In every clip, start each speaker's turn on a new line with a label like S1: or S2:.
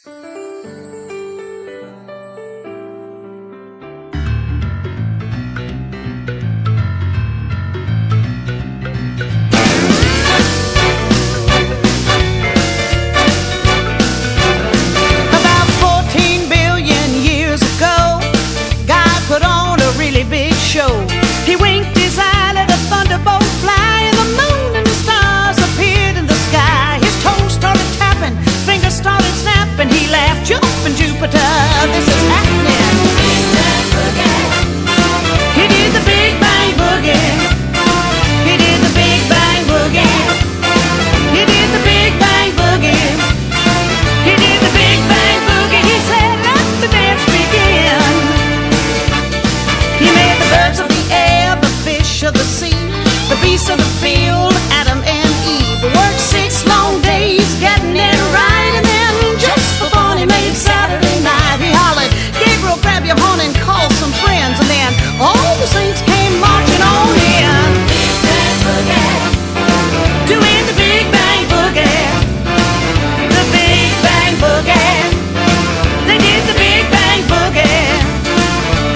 S1: He winked his eye, let a thunderbolt fly, and the moon and the stars appeared in the sky. His toes started tapping, fingers started snapping. He laughed, jumping Jupiter, this is happening. He did the Big Bang Boogie. He did the Big Bang Boogie. He did the Big Bang Boogie. He did the Big Bang Boogie. He said, let the dance begin. He made the birds of the air, the fish of the sea, the beasts of the field, Adam and Eve. Worked 6 long days getting it right, and then just for fun he made Saturday night. He hollered, Gabriel, grab your horn and call some friends, and then all the saints came marching on in. Doing the Big Bang Boogie, the Big Bang Boogie. They did the Big Bang Boogie.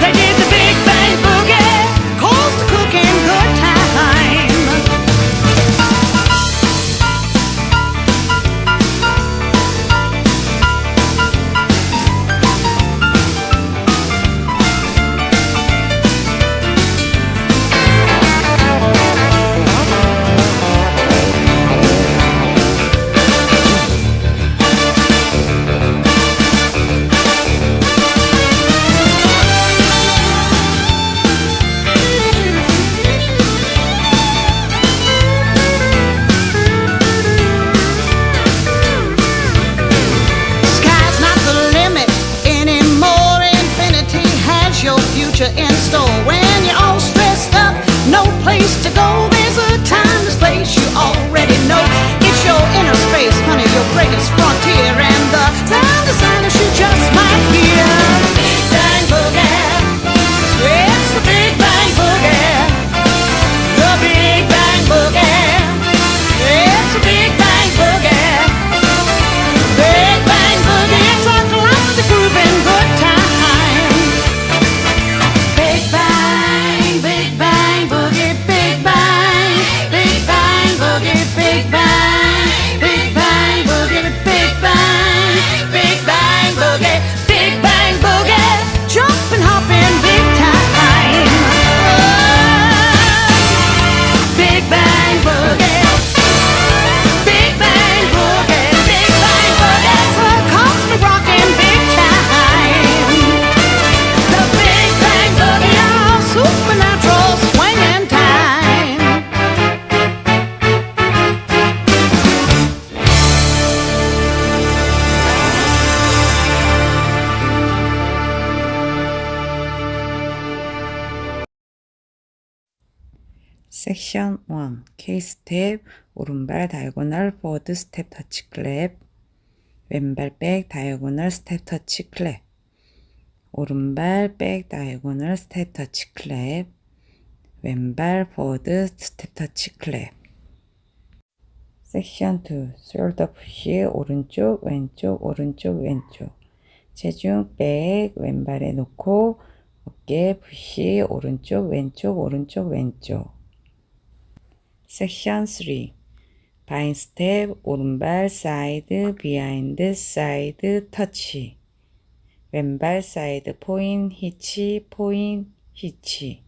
S1: They did the Big Bang Boogie, caused the cooking good time. In store when you're all stressed up, no place to go. There's a timeless place you already know. It's your inner space, honey, your greatest frontier, and the sound designer you just might hear. Big Bang Boogie, it's the Big Bang Boogie, the Big Bang Boogie, it's the Big Bang Boogie, Big Bang Boogie. It's a galactic grooving good time.
S2: 섹션 1 K-스텝 오른발 다이고널 포워드 스텝 터치 클랩 왼발 백 다이고널 스텝 터치 클랩 오른발 백 다이고널 스텝 터치 클랩 왼발 포워드 스텝 터치 클랩 섹션 2 숄더 푸시 오른쪽 왼쪽 오른쪽 왼쪽 체중 백 왼발에 놓고 어깨 푸시 오른쪽 왼쪽 오른쪽 왼쪽 섹션 3 바인 스텝 오른발 사이드 비하인드 사이드 터치 왼발 사이드 포인 히치 포인 히치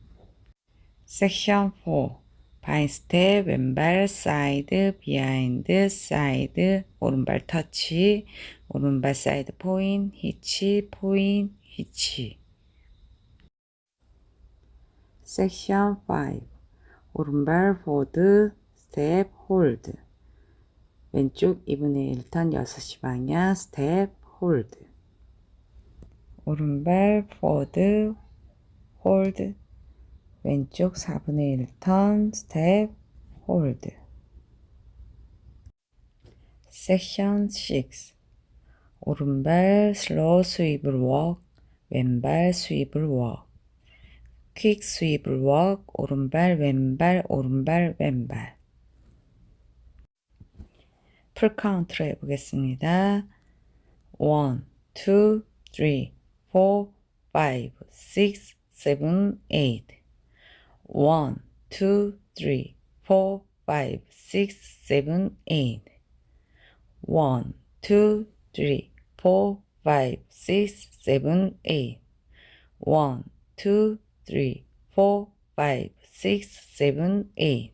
S2: 섹션 4 바인 스텝 왼발 사이드 비하인드 사이드 오른발 터치 오른발 사이드 포인 히치 포인 히치 섹션 5 오른발 포워드 스텝 홀드 왼쪽 2분의 1턴 6시 방향 스텝 홀드 오른발 포워드 홀드 왼쪽 4분의 1턴 스텝 홀드 섹션 6 오른발 슬로우 스윕을 워크 왼발 스윕을 워크 퀵 스윕을 워크 오른발 왼발 오른발 왼발 풀 카운트로 해보겠습니다. 1, 2, 3, 4, 5, 6, 7, 8. 1, 2, 3, 4, 5, 6, 7, 8. 1, 2, 3, 4, 5, 6, 7, 8. 1, 2, 3, 4, 5, 6, 7, 8.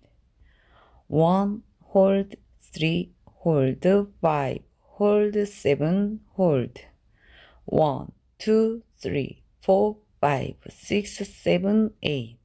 S2: 1, hold, 3, hold, 5, hold, 7, hold. 1, 2, 3, 4, 5, 6, 7, 8.